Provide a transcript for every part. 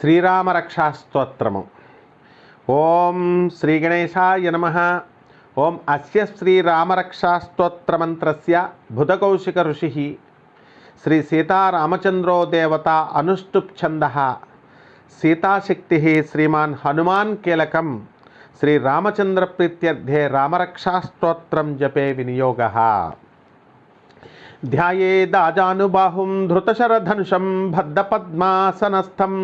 శ్రీరామరక్షాస్తోత్రము. ఓం శ్రీ గణేశాయ నమః. ఓం అస్య శ్రీరామరక్షాస్తోత్రమంత్రస్య బుధకౌశిక ఋషిః శ్రీ సీతారామచంద్రో దేవత అనుష్టుప్ ఛందః సీతాశక్తిః శ్రీమాన్ హనుమాన్ కీలకం శ్రీరామచంద్ర ప్రీత్యర్థే రామరక్షాస్తోత్రం జపే వినియోగः. ధ్యాయేదాజానుబాహుం ధృతశరధనుషం బద్ధపద్మాసనస్థం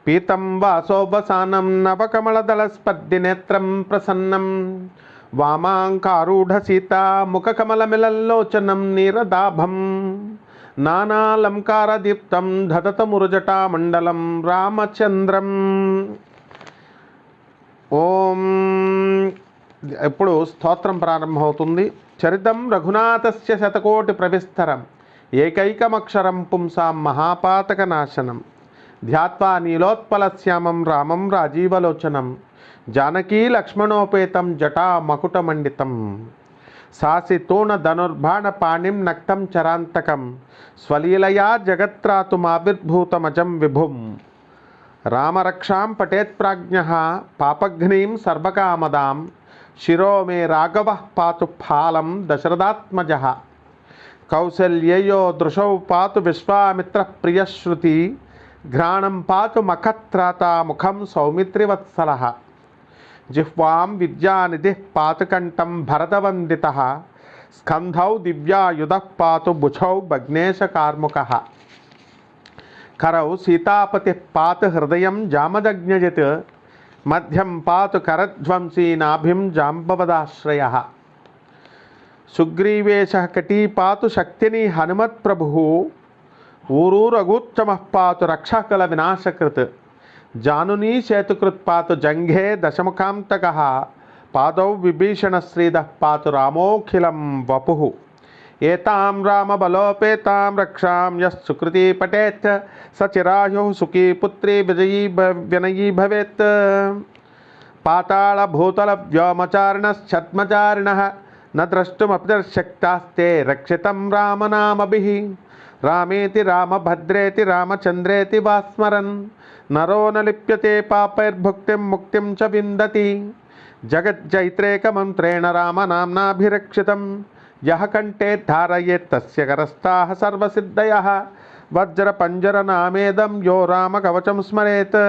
పీతం వాసోవసానం నవకమలదళస్పర్ధినేత్రం ప్రసన్నం వామాంకారూఢసీతా ముఖకమలమిలల్లోచనం నీరదాభం నానాలంకారదీప్తం దదతమురుజటామండలం రామచంద్రం. ఓం. ఇప్పుడు స్తోత్రం ప్రారంభమవుతుంది. చరితం రఘునాథస్య శతకోటి ప్రవిస్తరం ఏకైకమక్షరం పుంసాం మహాపాతకనాశనం ధ్యాత్వా నీలోత్పలశ్యామం రామం రాజీవలోచనం జానకీ లక్ష్మణోపేతం జటా మకుటమండితం సాసితూణ ధనుర్బాణపాణిం నక్తం చరాంతకం స్వలీలయా జగత్రాతుమావిర్భూతమజం విభుం రామరక్షాం పఠేత్ ప్రాజ్ఞః పాపఘ్నీం సర్వకామదాం శిరో మే రాఘవః పాతు ఫాలం దశరథాత్మజః కౌసల్యయో దృశౌ పాతు విశ్వామిత్రః ప్రియశ్రుతి ఘ్రాణం పాతు మఖత్రాత ముఖం సౌమిత్రివత్సలః జిహ్వాం విద్యానిధిః పాతు కంఠం భరతవందితః స్కంధౌ దివ్యాయుధః పాతు భుజౌ భగ్నేశకార్ముకః కరౌ సీతాపతిః పాతు హృదయం జామదగ్న్యజిత్ మధ్యం పాతు కరధ్వంసీ నాభిం జాంబవదాశ్రయః సుగ్రీవేశః కటీ పాతు శక్తిని హనుమత్ప్రభుః ఊరూరగూచ్చమః పాతు రక్షకల వినాశకృత్ జానునీ సేతుకృత్ పాతు జంఘే దశముఖాంతకః పాదౌ విభీషణశ్రీదః పాతు రామోఖిలం వపుః ఏతాం రామబలోపేతాం రక్షాం యః సుకృతి పఠేత్ స చిరాయుః సుఖీ పుత్రీ వినయీ భవేత్. పాతాళభూతలవ్యోమచారిణశ్ఛద్మచారిణः న ద్రష్టుమప్యశక్తాస్తే రక్షితం రామనామభిః రామేతి రామభద్రేతి రామచంద్రేతి వా స్మరన్ నరో న లిప్యతే పాపైర్భుక్తిం ముక్తిం చ విందతి జగజ్జైత్రేకమంత్రేణ రామనామ్నాభిరక్షితం యః కంఠే ధారయేత్ తస్య కరస్థాః సర్వసిద్ధయః వజ్రపంజరనామేదం యో రామకవచం స్మరేత్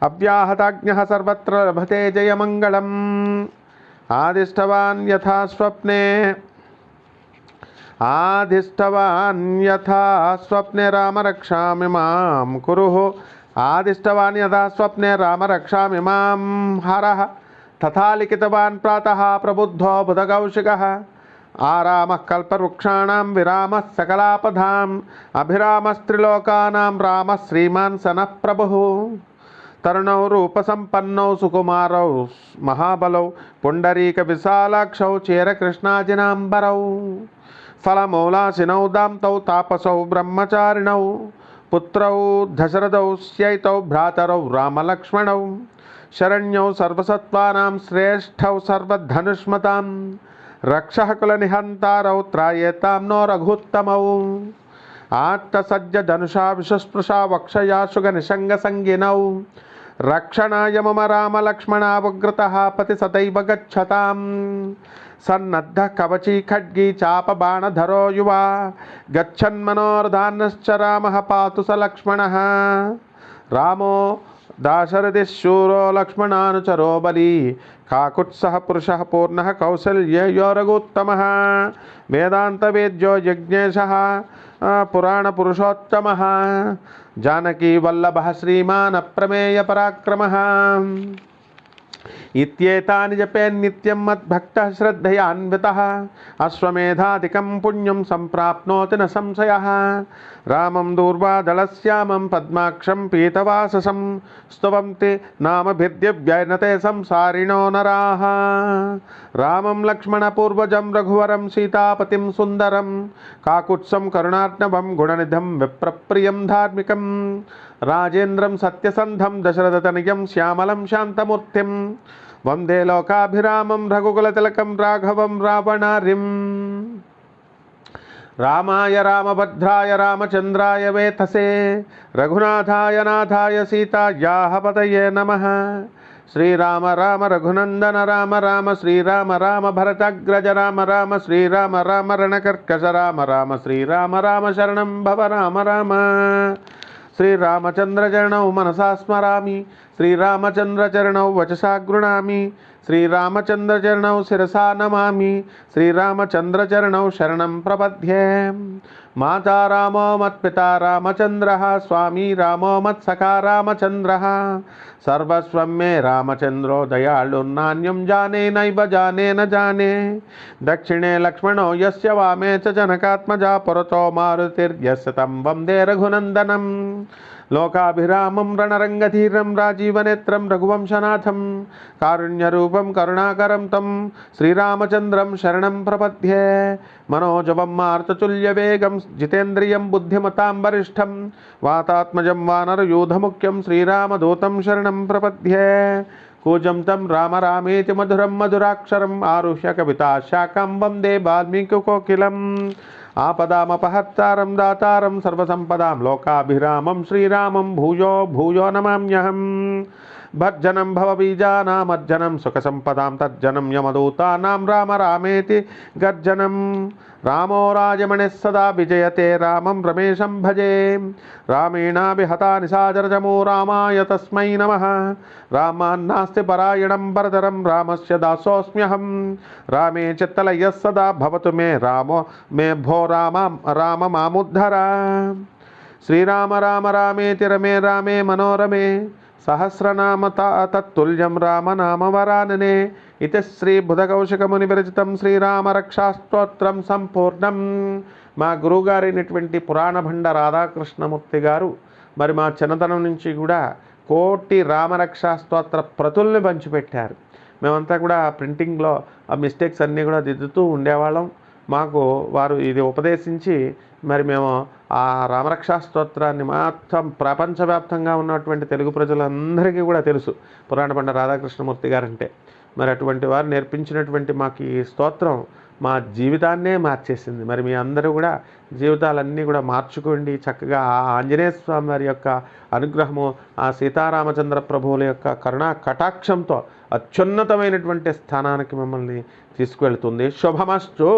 అవ్యాహతాజ్ఞః సర్వత్ర లభతే జయమంగళం. ఆదిష్టవాన్ యథా స్వప్నే రామరక్షామిమాం కురుః ఆదిష్టవాన్ యథా స్వప్నే రామరక్షామిమాం హరః తథా లిఖితవాన్ ప్రాతః ప్రబుద్ధో బుధకౌశికः ఆరామః కల్పవృక్షాణాం విరామः సకలాపదాం అభిరామస్త్రిలోకానాం రామः శ్రీమాన్ సనః ప్రభుః తరుణౌ రూపసంపన్నౌ సుకుమారౌ మహాబలౌ పుండరీక విశాలాక్షౌ చేరకృష్ణాజినాంబరౌ ఫలమూలాసినౌ దాంతౌ తాపసౌ బ్రహ్మచారిణౌ పుత్రౌ దశరథౌ స్యైతౌ భ్రాతరౌ రామలక్ష్మణౌ శరణ్యౌ సర్వసత్వానాం శ్రేష్ఠౌ సర్వధనుష్మతాం రక్షః కులనిహంతారౌ త్రాయేతాం నో రఘుత్తమౌ ఆత్తసజ్జ ధనుషా విషస్పృశా వక్షయాశుగ నిషంగసంగినౌ రక్షణాయ మమ రామలక్ష్మణావుగ్రతః పతి సదైవ గచ్చతాం సన్నద్ధః కవచీ ఖడ్గీ చాపబాణధరో యువా గచ్చన్మనోర్ధానశ్చ రామః పాతు స లక్ష్మణः రామో దాశరథిశూరో లక్ష్మణానుచరో బలి కాకుత్సః పురుషः పూర్ణः కౌసల్యయో రఘుత్తమः వేదాంతవేద్యో యజ్ఞేశः పురాణపురుషోత్తమः జానకీ వల్లభः శ్రీమాన్ అప్రమేయ పరాక్రమः ఇత్యేతాని జపేన్నిత్యం మద్భక్తః శ్రద్ధయాన్వితः అశ్వమేధాదికం పుణ్యం సంప్రాప్నోతి న సంశయः. రామం దూర్వాదళశ్యామం పద్మాక్షం పీతవాససం స్తువంతి నామభిర్దివ్యైనతే సంసారిణో నరాః రామం లక్ష్మణపూర్వజం రఘువరం సీతాపతిం సుందరం కాకుత్సం కరుణార్ణవం గుణనిధం విప్రప్రియం ధార్మికం రాజేంద్రం సత్యసంధం దశరథతనయం శ్యామలం శాంతమూర్తిం వందే లోకాభిరామం రఘుకులతిలకం రాఘవం రావణారిం. రామాయ రామభద్రాయ రామచంద్రాయ వేతసే రఘునాథాయ నాథాయ సీతాయాః పతయే నమః. శ్రీరామ రామ రఘునందన రామ రామ శ్రీరామ రామ భరతగ్రజ రామ రామ శ్రీరామ రామ రణకర్కశ రామ రామ శ్రీరామ రామ శరణం భవ రామ రామ. శ్రీరామచంద్రచరణౌ మనసా స్మరామి శ్రీరామచంద్రచరణౌ వచసా గృణామి శ్రీరామచంద్రచరణౌ శిరసా నమామి శ్రీరామచంద్రచరణౌ శరణం ప్రపద్యే. మాతా రామో మత్పితా రామచంద్రః స్వామి రామో మత్సఖా రామచంద్రః సర్వస్వం మే రామచంద్రో దయాళుర్నాన్యం జానే నైవ జానే న జానే. దక్షిణే లక్ష్మణో యస్య వామే చ జనకాత్మజా పురతో మారుతిర్యస్య తం వందే రఘునందనం. లోకాభిరామం రణరంగధీరం రాజీవనేత్రం రఘువంశనాథం కారుణ్యరూపం కరుణాకరం తం శ్రీరామచంద్రం శరణం ప్రపద్యే. మనోజవం మార్తతుల్యవేగం జితేంద్రియం బుద్ధిమతాం వరిష్టం వాతాత్మజం వానరయూధముఖ్యం శ్రీరామదూతం శరణం ప్రపద్యే. కూజం తం రామ రామేతి మధురం మధురాక్షరం ఆరుహ్య కవితాశాఖం వందే వాల్మీకికోకిలం. ఆపదామపహర్తారం దాతారం సర్వసంపదాం లోకాభిరామం శ్రీరామం భూయో భూయో నమామ్యహం. భజ్జనం భవబీజానామర్జనం సుఖసంపదాం తజ్జనం యమదూతానాం రామ రామేతి గర్జనం. రామో రాజమణిః సదా విజయతే రామం రమేశం భజే. రామేణాభిహతా నిశాచరచమో రామాయ తస్మై నమః. రామాన్నాస్తి పరాయణం వరదరం రామస్య దాసోऽస్మ్యహం. రామే చిత్తలయః సదా భవతు మే రామో మే భో రామ మాముద్ధర. శ్రీరామ రామ రామేతి రమే రామే మనోరమే సహస్రనామ తత్తుల్యం రామనామవరాననే. ఇతి శ్రీ బుధకౌశికముని విరచితం శ్రీరామరక్షాస్తోత్రం సంపూర్ణం. మా గురువుగారైనటువంటి పురాణ భండ రాధాకృష్ణమూర్తి గారు మరి మా చిన్నతనం నుంచి కూడా కోటి రామరక్షా స్తోత్ర ప్రతుల్ని పంచిపెట్టారు. మేమంతా కూడా ప్రింటింగ్లో ఆ మిస్టేక్స్ అన్నీ కూడా దిద్దుతూ ఉండేవాళ్ళం. మాకు వారు ఇది ఉపదేశించి మరి మేము ఆ రామరక్షా స్తోత్రాన్ని మొత్తం ప్రపంచవ్యాప్తంగా ఉన్నటువంటి తెలుగు ప్రజలందరికీ కూడా తెలుసు పురాణ పండ రాధాకృష్ణమూర్తి గారంటే. మరి అటువంటి వారు నేర్పించినటువంటి మాకు ఈ స్తోత్రం మా జీవితాన్నే మార్చేసింది. మరి మీ అందరూ కూడా జీవితాలన్నీ కూడా మార్చుకోండి. చక్కగా ఆ ఆంజనేయ స్వామి వారి యొక్క అనుగ్రహము, ఆ సీతారామచంద్ర ప్రభువుల యొక్క కరుణా కటాక్షంతో అత్యున్నతమైనటువంటి స్థానానికి మిమ్మల్ని తీసుకువెళ్తుంది. శుభమస్తు.